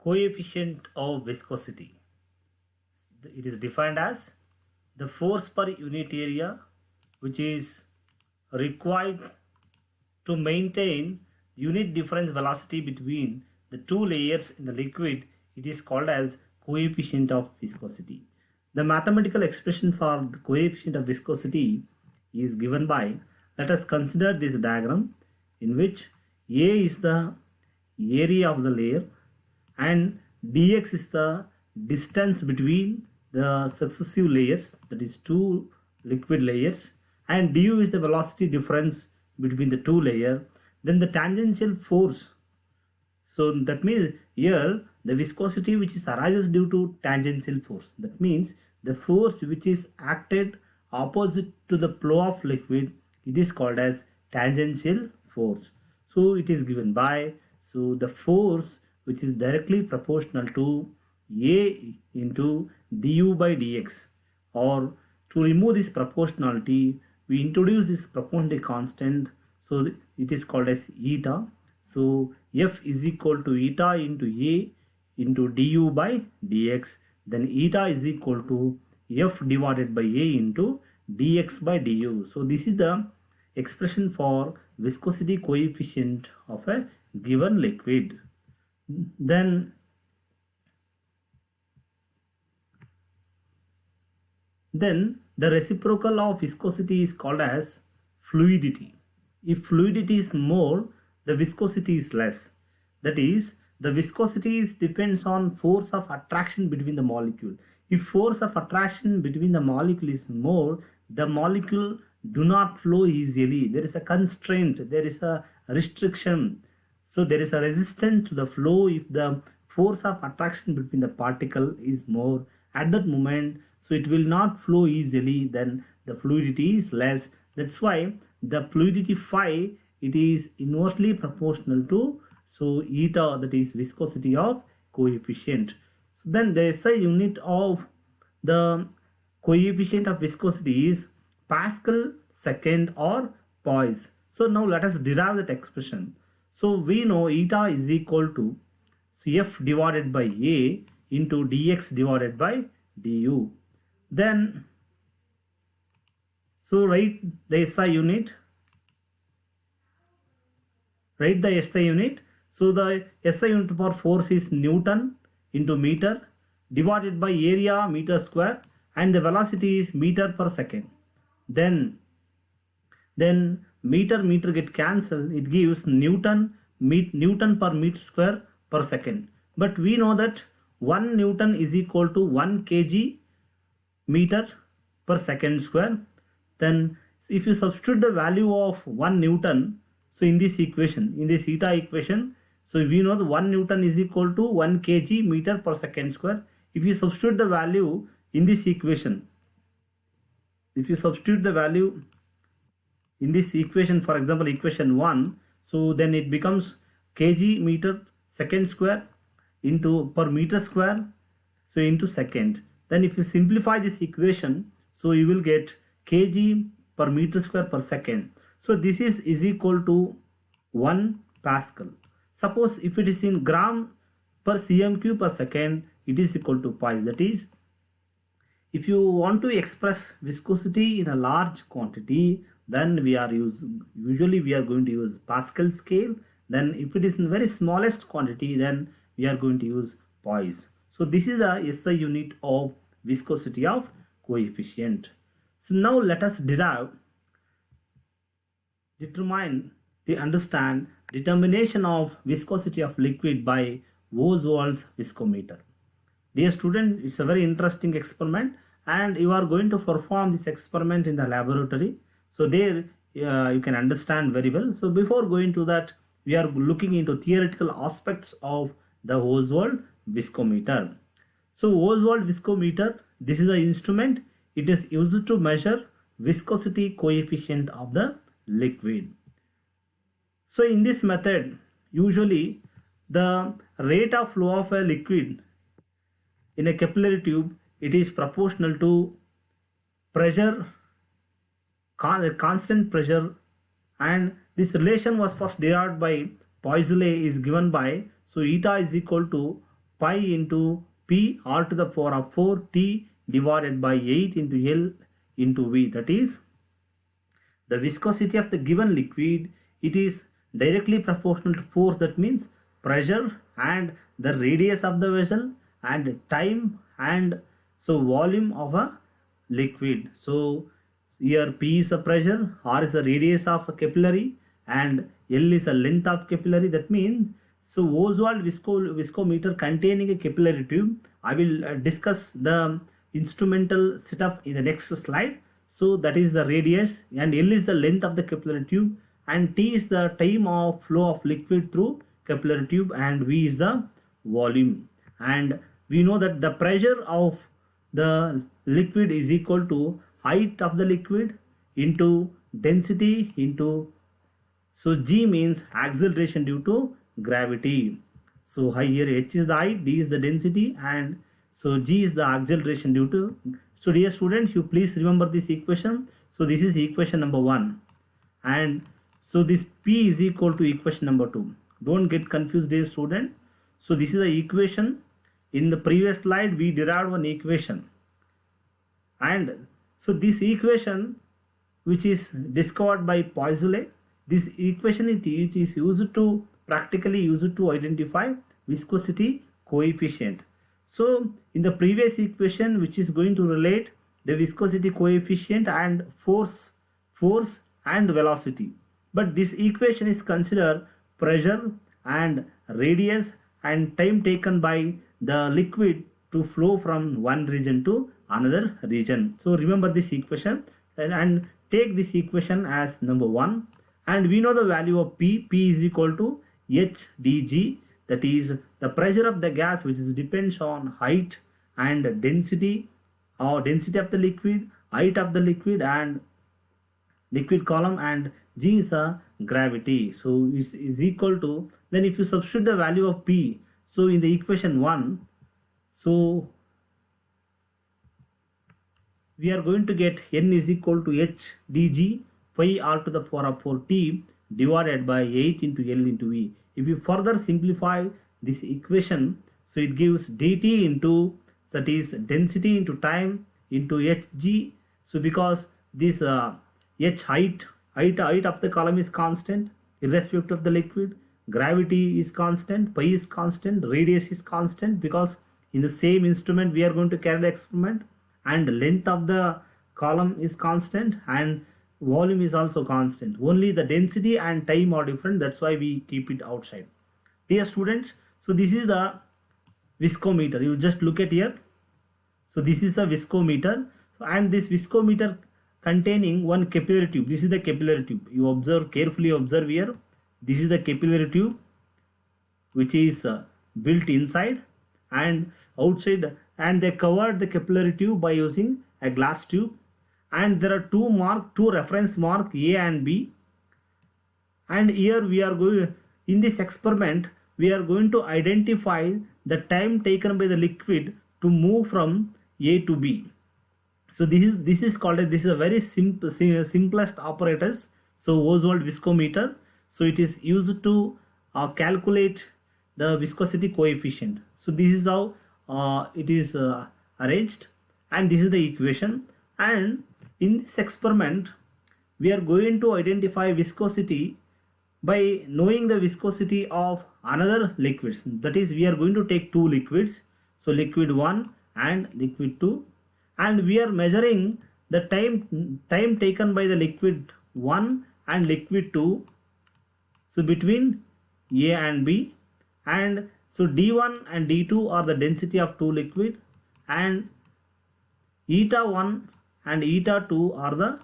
Coefficient of viscosity. It is defined as the force per unit area which is required to maintain unit difference velocity between the two layers in the liquid. It is called as coefficient of viscosity. The mathematical expression for the coefficient of viscosity is given by, let us consider this diagram in which A is the area of the layer and dx is the distance between the successive layers, that is two liquid layers, and du is the velocity difference between the two layers. Then the tangential force, so that means here the viscosity which is arises due to tangential force, that means the force which is acted opposite to the flow of liquid, it is called as tangential force. So it is given by, so the force which is directly proportional to A into du by dx, or to remove this proportionality we introduce this proportionality constant, so it is called as eta. So F is equal to eta into A into du by dx, then eta is equal to F divided by A into dx by du. So this is the expression for viscosity coefficient of a given liquid. Then the reciprocal of viscosity is called as fluidity. If fluidity is more, the viscosity is less. That is, the viscosity depends on force of attraction between the molecule. If force of attraction between the molecule is more, the molecule do not flow easily. There is a constraint, there is a restriction. So there is a resistance to the flow if the force of attraction between the particle is more at that moment, so it will not flow easily, then the fluidity is less. That's why the fluidity phi, it is inversely proportional to, so eta, that is viscosity of coefficient. So then the SI unit of the coefficient of viscosity is Pascal second or poise. So now let us derive that expression. So we know eta is equal to, so F divided by A into dx divided by du. Then so write the SI unit. Write the SI unit. So the SI unit for force is Newton into meter divided by area meter square, and the velocity is meter per second. Then meter get cancelled, it gives Newton per meter square per second. But we know that 1 Newton is equal to 1 kg meter per second square. Then if you substitute the value of 1 Newton, so in this equation, in this eta equation, so we know the 1 Newton is equal to 1 kg meter per second square. If you substitute the value in this equation, if you substitute the value in this equation, for example equation 1, so then it becomes kg meter second square into per meter square, so into second. Then if you simplify this equation, so you will get kg per meter square per second. So this is equal to 1 Pascal. Suppose if it is in gram per cm cube per second, it is equal to pi. That is, if you want to express viscosity in a large quantity, then usually we are going to use Pascal scale. Then if it is in very smallest quantity, then we are going to use poise. So this is the SI unit of viscosity of coefficient. So now let us understand determination of viscosity of liquid by Oswald's viscometer. Dear student, it's a very interesting experiment, and you are going to perform this experiment in the laboratory. So there you can understand very well. So before going to that, we are looking into theoretical aspects of the Oswald viscometer. So Oswald viscometer, this is the instrument. It is used to measure viscosity coefficient of the liquid. So in this method, usually the rate of flow of a liquid in a capillary tube, it is proportional to pressure, constant pressure, and this relation was first derived by Poiseuille, is given by, so eta is equal to pi into P r to the power of 4 T divided by 8 into L into V. That is the viscosity of the given liquid. It is directly proportional to force, that means pressure and the radius of the vessel and time and so volume of a liquid. So here P is a pressure, R is the radius of a capillary and L is the length of capillary. That means so Oswald viscometer containing a capillary tube. I will discuss the instrumental setup in the next slide. So that is the radius and L is the length of the capillary tube and T is the time of flow of liquid through capillary tube and V is the volume. And we know that the pressure of the liquid is equal to height of the liquid into density into, so G means acceleration due to gravity. So here H is the height, D is the density and so G is the acceleration due to. So dear students, you please remember this equation. So this is equation number 1 and so this P is equal to equation number 2. Don't get confused dear student. So this is the equation. In the previous slide we derived one equation and so this equation which is discovered by Poiseuille, this equation it is used to practically used to identify viscosity coefficient. So in the previous equation which is going to relate the viscosity coefficient and force and velocity, but this equation is considered pressure and radius and time taken by the liquid to flow from one region to another region. So remember this equation and take this equation as number 1 and we know the value of P is equal to H dg, that is the pressure of the gas which is depends on height and density or density of the liquid, height of the liquid and liquid column and G is a gravity. So it is equal to, then if you substitute the value of P, so in the equation 1, so we are going to get N is equal to H dg pi r to the power of 4 T divided by 8 into L into V. If you further simplify this equation, so it gives dt into, that is density into time into hg. So because this h height of the column is constant irrespective of the liquid, gravity is constant, pi is constant, radius is constant because in the same instrument we are going to carry the experiment, and length of the column is constant and volume is also constant. Only the density and time are different, that's why we keep it outside. Dear students, so this is the viscometer. You just look at here. So this is the viscometer and this viscometer containing one capillary tube. This is the capillary tube. You observe, carefully observe here. This is the capillary tube which is built inside and outside, and they covered the capillary tube by using a glass tube, and there are two reference mark A and B, and here we are going, in this experiment we are going to identify the time taken by the liquid to move from A to B. So this is called as, this is a very simplest apparatus. So Oswald viscometer. So it is used to calculate the viscosity coefficient. So this is how it is arranged, and this is the equation. And in this experiment we are going to identify viscosity by knowing the viscosity of another liquids. That is, we are going to take two liquids, so liquid 1 and liquid 2, and we are measuring the time taken by the liquid 1 and liquid 2, so between A and B, and so D1 and D2 are the density of two liquid, and eta 1 and eta 2 are the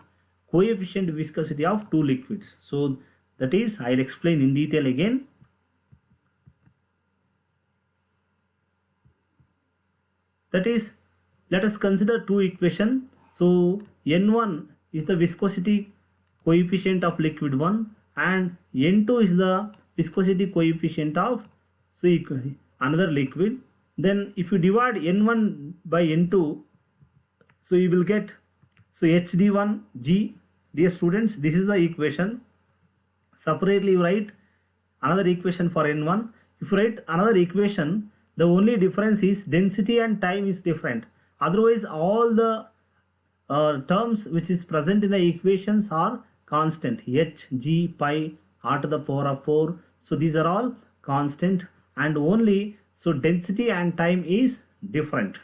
coefficient viscosity of two liquids. So that is, I'll explain in detail again. That is, let us consider two equations. So N1 is the viscosity coefficient of liquid 1 and N2 is the viscosity coefficient of another liquid. Then if you divide N1 by N2, so you will get, so HD1 G. Dear students, this is the equation. Separately you write another equation for N1. If you write another equation, The only difference is density and time is different. Otherwise, all the terms which is present in the equations are constant. H, G, pi, r to the power of 4. So these are all constant, and only so density and time is different.